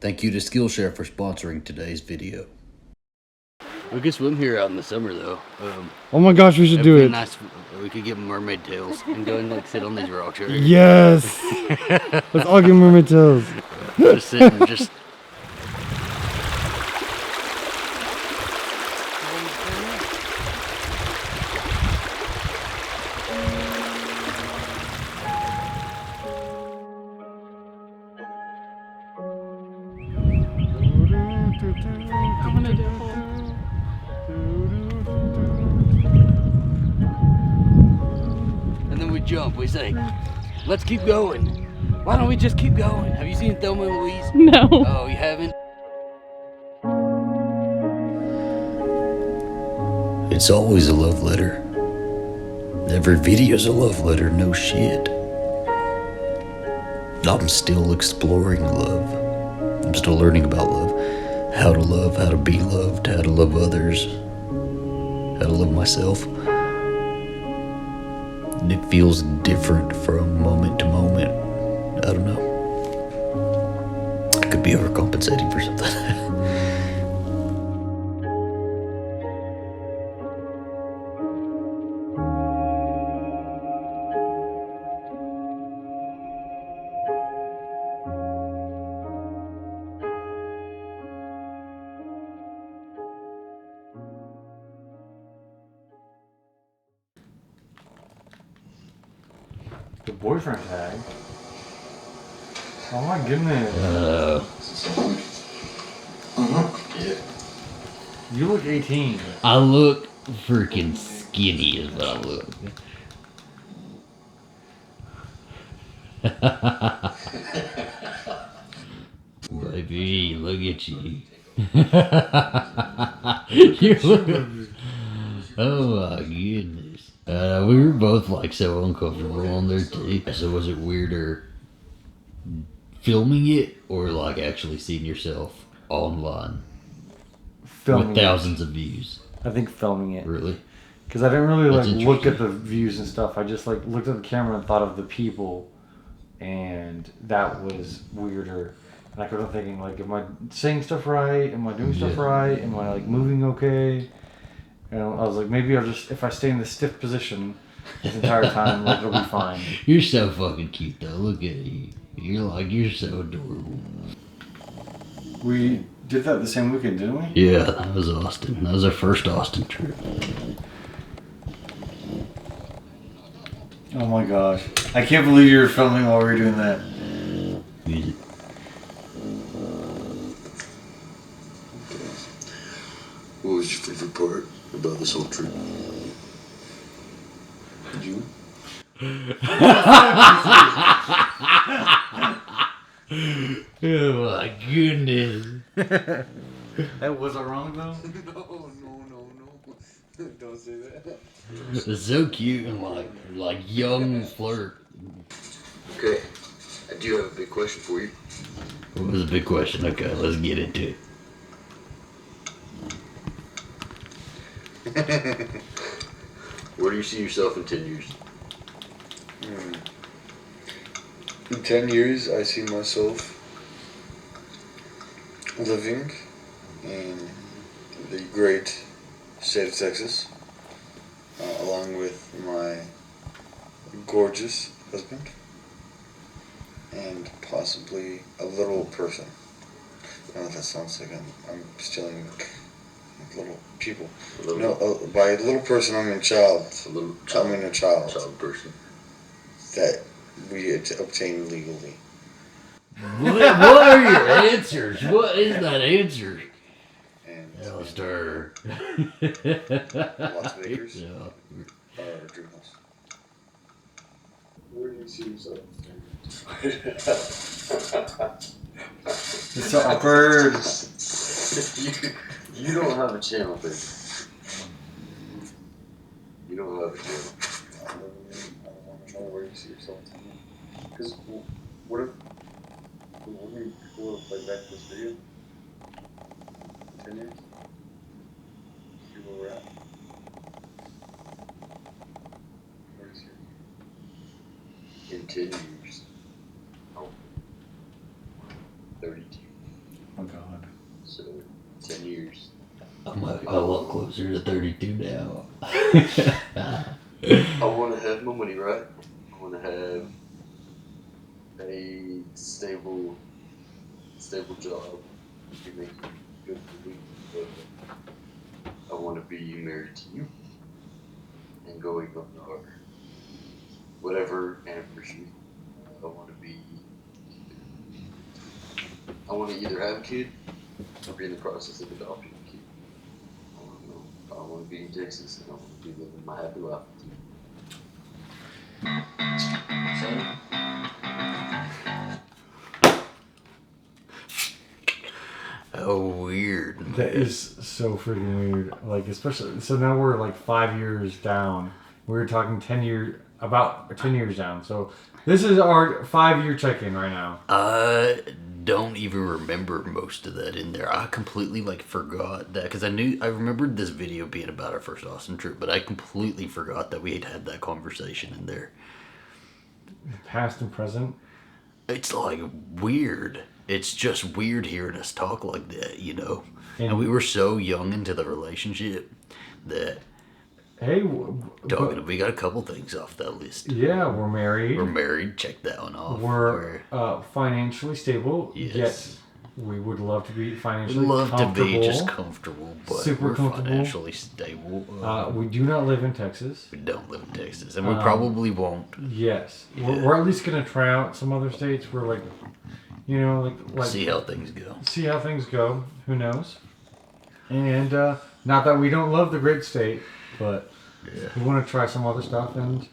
Thank you to Skillshare for sponsoring today's video. We could swim here out in the summer though. Oh my gosh, we should do it. Nice. We could get mermaid tails and go and like sit on these rocks. Right Yes. Let's all get mermaid tails. Just sit and just. I'm gonna do a whole. And then we jump. We say, "Let's keep going." Why don't we just keep going? Have you seen Thelma and Louise? No. Oh, you haven't? It's always a love letter. Every video's a love letter, no shit. I'm still exploring love. I'm still learning about love. How to love, how to be loved, how to love others, how to love myself. And it feels different from moment to moment. I don't know. I could be overcompensating for something. The boyfriend tag. Oh my goodness. Yeah. You look 18. I look freaking skinny is what I look. Baby, look at you. You look. Oh my goodness. We were both like so uncomfortable on there too. So was it weirder filming it or like actually seeing yourself online Filming with thousands of views? I think filming it. Really? Because I didn't really That's like look at the views and stuff. I just like looked at the camera and thought of the people, and that was weirder. And I kept on thinking like, am I saying stuff right? Am I doing stuff right? Am I like moving okay? And I was like, maybe I'll just, if I stay in this stiff position this entire time, like it'll be fine. You're so fucking cute though. Look at you. You're so adorable. We did that the same weekend, didn't we? Yeah, that was Austin. That was our first Austin trip. Oh my gosh. I can't believe you were filming while we were doing that. Music. What was your favorite part about this whole trip? You? Oh my goodness. That wasn't wrong though? No. Don't say that. It's so cute and like young flirt. Okay, I do have a big question for you. What was the big question? Okay, let's get into it. Where do you see yourself in 10 years? In 10 years, I see myself living in the great state of Texas, along with my gorgeous husband and possibly a little person. I don't know if that sounds like I'm stealing little people. By a little person, I mean a child. I mean a child. Child person. That we obtain legally. What are your answers? What is that answer? And Stir. Las Vegas. Yeah. Or dream house. Where do you see yourself? It's so awkward. You don't have a channel, baby. You don't have a channel. I don't want to know where you see yourself. Because what if wouldn't it be cool to play back this video? 10 years? See where we're at. Where is your... In 10 years. Oh. 32. Oh God. So 10 years. I'm a lot closer to 32 now. I want to have my money right. I want to have a stable job, be making good for the week. But I want to be married to you and going on our whatever anniversary. I want to either have a kid or be in the process of adopting a kid. I don't know. I want to be in Texas and I want to be living my happy life with you. Oh, weird. That is so freaking weird. Like, especially, so now we're like 5 years down. We were talking 10 years, about 10 years down. So this is our 5-year check-in right now. I don't even remember most of that in there. I completely forgot that because I remembered this video being about our first Austin trip, but I completely forgot that we had that conversation in there. Past and present. It's weird. It's just weird hearing us talk like that, And we were so young into the relationship that. Hey, we got a couple things off that list. Yeah, we're married. We're married. Check that one off. We're financially stable. Yes. Yet we would love to be financially love comfortable. to be just comfortable, but Super we're comfortable. financially stable. We do not live in Texas. We don't live in Texas, and we probably won't. Yes, Yeah. we're at least gonna try out some other states. We're like See how things go. See how things go. Who knows? And not that we don't love the great state, but we want to try some other stuff, and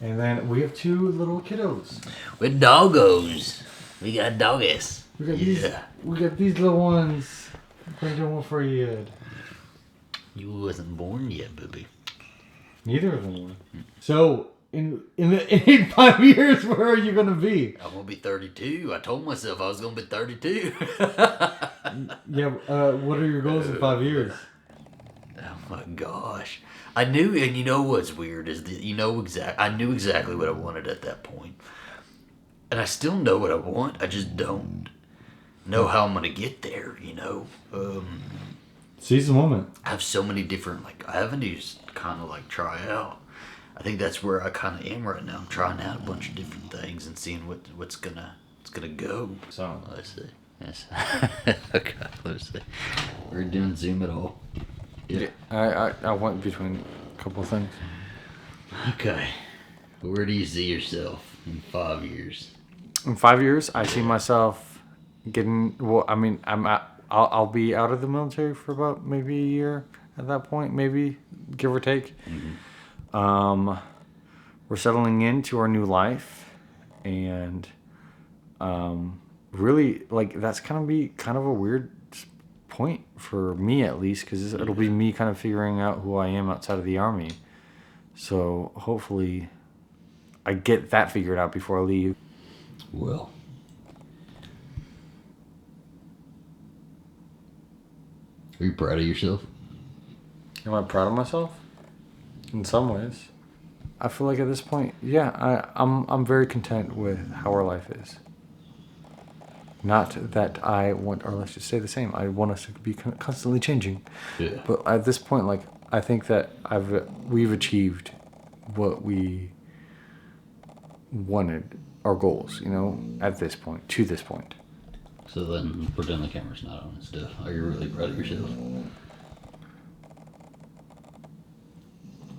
then we have 2 little kiddos. We're doggos. We got doggies. We got these little ones. Been doing one for a year. You wasn't born yet, baby. Neither of them were. So in 5 years, where are you gonna be? I'm gonna be 32. I told myself I was gonna be 32. Yeah. What are your goals in 5 years? Oh my gosh. I knew, and you know what's weird is that I knew exactly what I wanted at that point. And I still know what I want, I just don't know how I'm going to get there, Seize the moment. I have so many different, avenues to kind of, try out. I think that's where I kind of am right now. I'm trying out a bunch of different things and seeing what's gonna go. So, Let's see. Yes. Okay, let's see. We're doing Zoom at all. yeah. I went between a couple of things. Okay. Where do you see yourself in 5 years? In 5 years, I see myself getting. Well, I mean, I'll be out of the military for about maybe a year at that point, maybe give or take. Mm-hmm. We're settling into our new life, and really, that's gonna be kind of a weird point for me, at least, because it'll be me kind of figuring out who I am outside of the Army. So hopefully, I get that figured out before I leave. Well, are you proud of yourself? Am I proud of myself? In some ways. I feel like at this point, yeah, I'm very content with how our life is. Not that I want our life to stay the same. I want us to be constantly changing. Yeah. But at this point, I think that we've achieved what we wanted, our goals, at this point, to this point. So then, pretend the camera's not on and stuff. Are you really proud of yourself?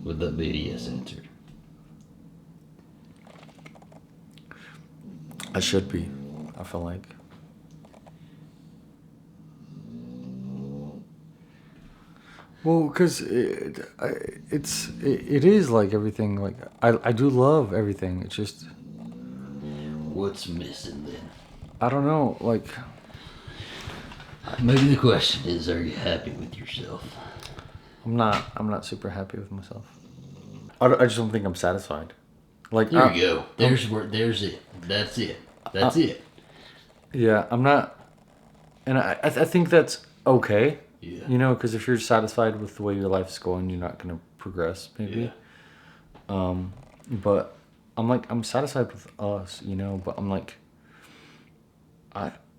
Would that be a yes answer? I should be, I feel like. Well, because it is like everything. I do love everything. It's just, What's missing then? I don't know. Maybe the question is, are you happy with yourself? I'm not super happy with myself. I just don't think I'm satisfied. There you go. There's it. That's it. That's it. Yeah, I'm not, and I think that's okay. Yeah. Because if you're satisfied with the way your life's going, you're not gonna progress, maybe. Yeah. But I'm satisfied with us, but I'm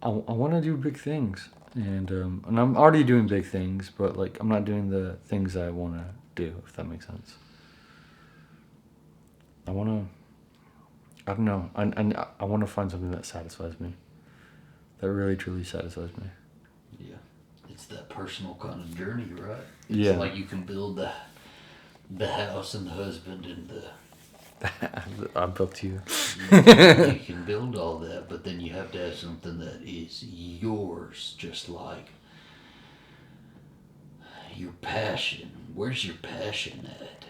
I want to do big things, and I'm already doing big things, but like I'm not doing the things I want to do, if that makes sense. I don't know. I want to find something that satisfies me. That really truly satisfies me. Yeah. It's that personal kind of journey, right? Yeah. It's like you can build the house and the husband and the I built you. you can build all that, but then you have to have something that is yours, just like your passion. Where's your passion at?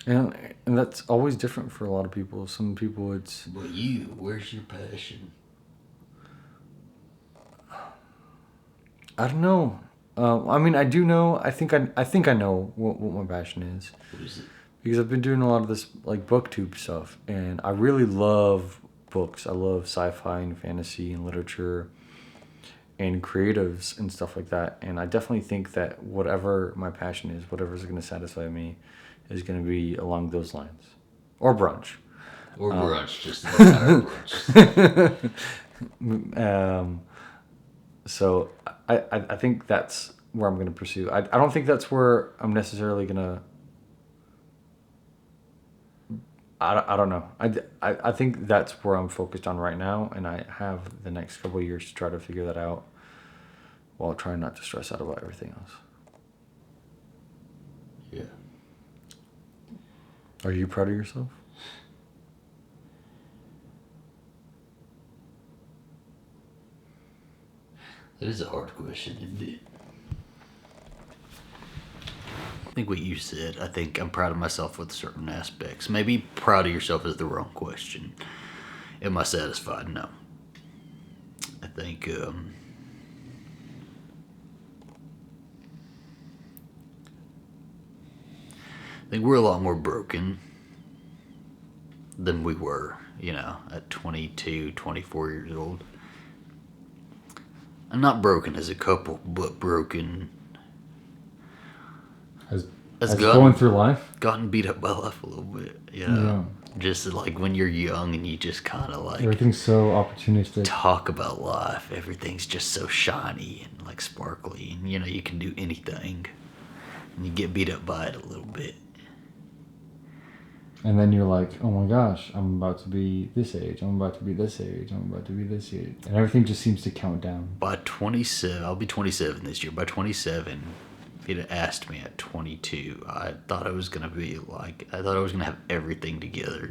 And that's always different for a lot of people. Some people it's... But where's your passion? I don't know. I mean, I do know. I think I know what my passion is. What is it? Because I've been doing a lot of this like booktube stuff, and I really love books. I love sci-fi and fantasy and literature and creatives and stuff like that. And I definitely think that whatever my passion is, whatever's going to satisfy me, is going to be along those lines, or brunch, Or brunch, just the entire brunch. So I think that's where I'm going to pursue. I don't think that's where I'm necessarily going to... I don't know. I think that's where I'm focused on right now, and I have the next couple of years to try to figure that out while trying not to stress out about everything else. Yeah. Are you proud of yourself? That is a hard question, isn't it? I think what you said, I think I'm proud of myself with certain aspects. Maybe proud of yourself is the wrong question. Am I satisfied? No. I think, I think we're a lot more broken than we were, at 22, 24 years old. I'm not broken as a couple, but broken as going through life. Gotten beat up by life a little bit, Yeah. Just like when you're young and you just kind of like Everything's so opportunistic. talk about life. Everything's just so shiny and like sparkly, and you can do anything, and you get beat up by it a little bit. And then you're like, oh my gosh, I'm about to be this age. I'm about to be this age. I'm about to be this age. And everything just seems to count down. By 27, I'll be 27 this year. By 27, if you'd have asked me at 22, I thought I was going to be like, I thought I was going to have everything together,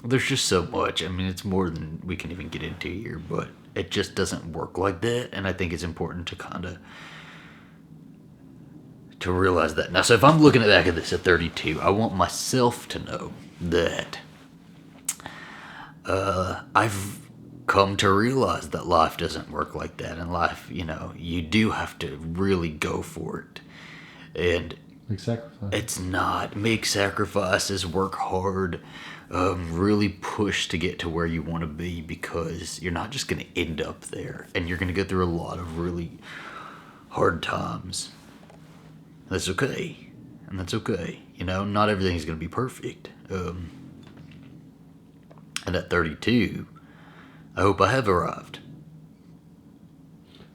There's just so much. I mean, it's more than we can even get into here, but it just doesn't work like that. And I think it's important to kind of to realize that. Now, so if I'm looking back at this at 32, I want myself to know that I've come to realize that life doesn't work like that. In life, you do have to really go for it. And Make sacrifice. It's not. Make sacrifices, work hard, really push to get to where you want to be, because you're not just going to end up there. And you're going to go through a lot of really hard times. That's okay. And that's okay. Not everything's going to be perfect. And at 32, I hope I have arrived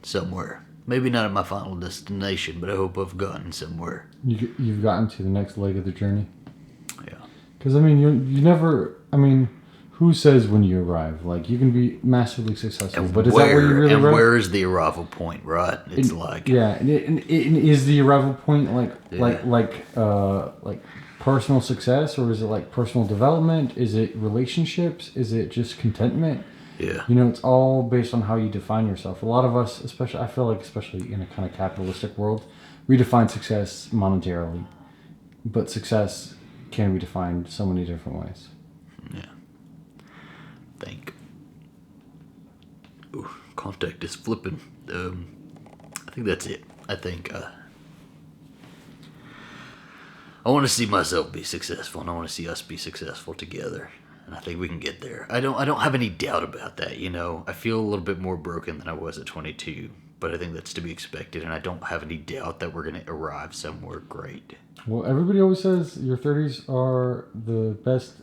somewhere. Maybe not at my final destination, but I hope I've gotten somewhere. You've gotten to the next leg of the journey. Yeah. Because, you never... who says when you arrive? Like, you can be massively successful, And but is that where you really arrive? where is the arrival point, right? It's Yeah, and is the arrival point like personal success, or is it like personal development? Is it relationships? Is it just contentment? Yeah. It's all based on how you define yourself. A lot of us, especially in a kind of capitalistic world, we define success monetarily, but success can be defined so many different ways. Yeah. Contact is flipping. I think that's it. I think I want to see myself be successful, and I want to see us be successful together. And I think we can get there. I don't have any doubt about that, I feel a little bit more broken than I was at 22, but I think that's to be expected, and I don't have any doubt that we're going to arrive somewhere great. Well, everybody always says your 30s are the best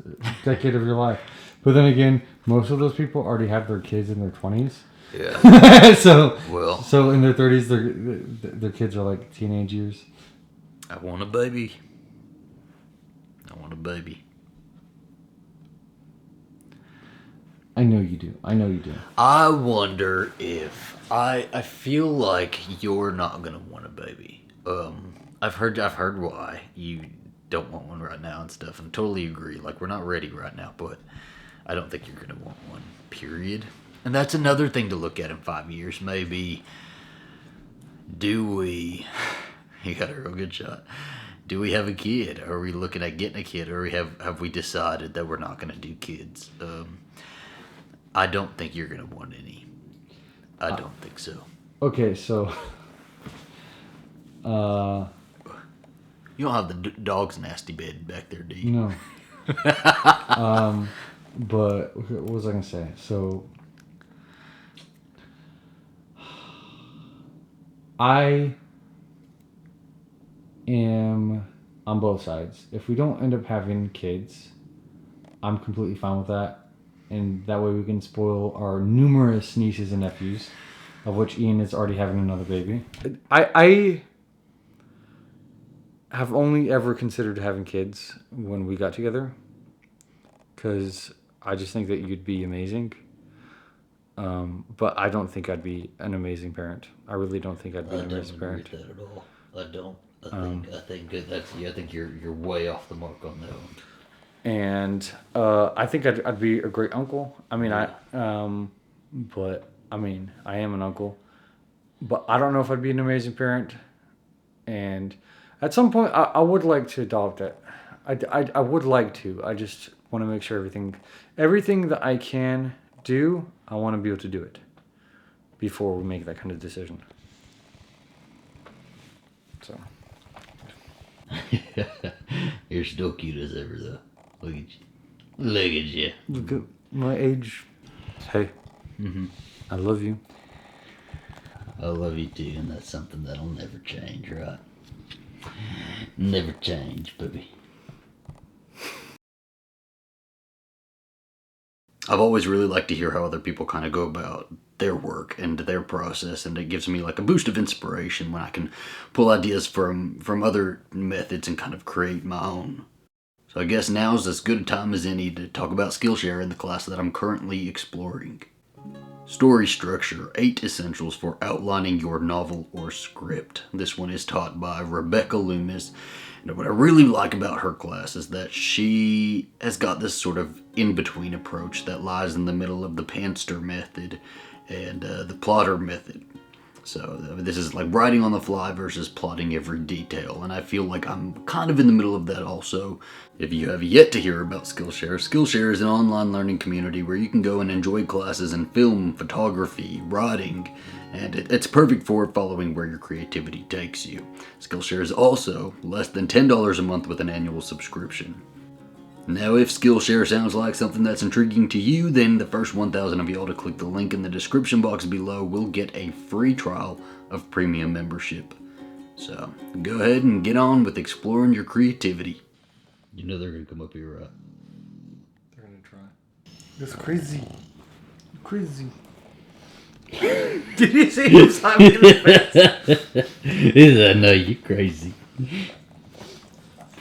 decade of your life. But then again, most of those people already have their kids in their 20s. Yeah. So Well, in their 30s, their kids are like teenage years. I want a baby. I want a baby. I know you do. I wonder if I feel like you're not gonna want a baby. I've heard why you don't want one right now and stuff, and totally agree. Like we're not ready right now, but I don't think you're gonna want one. Period. And that's another thing to look at in 5 years. Maybe do we? You got a real good shot. Do we have a kid? Are we looking at getting a kid, or have we decided that we're not gonna do kids? I don't think you're gonna want any. I don't think so. Okay, so You don't have the dog's nasty bed back there, do you? no. But what was I gonna say? So I am on both sides. If we don't end up having kids, I'm completely fine with that. And that way we can spoil our numerous nieces and nephews, of which Ian is already having another baby. I have only ever considered having kids when we got together, because I just think that you'd be amazing. But I don't think I'd be an amazing parent. I really don't think I'd be an amazing parent. I don't agree with that at all. I don't. I think I think you're way off the mark on that one. And I think I'd be a great uncle. I mean, but I mean, I am an uncle, but I don't know if I'd be an amazing parent. And at some point, I would like to adopt it. I would like to. I just want to make sure everything that I can do, I want to be able to do it before we make that kind of decision. So. You're still cute as ever, though. Look at you. Look at you. Look at my age. Hey. Mm-hmm. I love you. I love you too, and that's something that'll never change, right? Never change, baby. I've always really liked to hear how other people kind of go about their work and their process, and it gives me like a boost of inspiration when I can pull ideas from other methods and kind of create my own. So I guess now's as good a time as any to talk about Skillshare in the class that I'm currently exploring. Story structure, 8 essentials for outlining your novel or script. This one is taught by Rebecca Loomis. And what I really like about her class is that she has got this sort of in-between approach that lies in the middle of the pantster method and the plotter method. So this is like writing on the fly versus plotting every detail, and I feel like I'm kind of in the middle of that also. If you have yet to hear about Skillshare, Skillshare is an online learning community where you can go and enjoy classes in film, photography, writing, and it's perfect for following where your creativity takes you. Skillshare is also less than $10 a month with an annual subscription. Now, if Skillshare sounds like something that's intriguing to you, then the first 1,000 of y'all to click the link in the description box below will get a free trial of premium membership. So, go ahead and get on with exploring your creativity. You know they're going to come up here, right? They're going to try. That's crazy. Crazy. Did you see him slap me in the face? I know, you're crazy.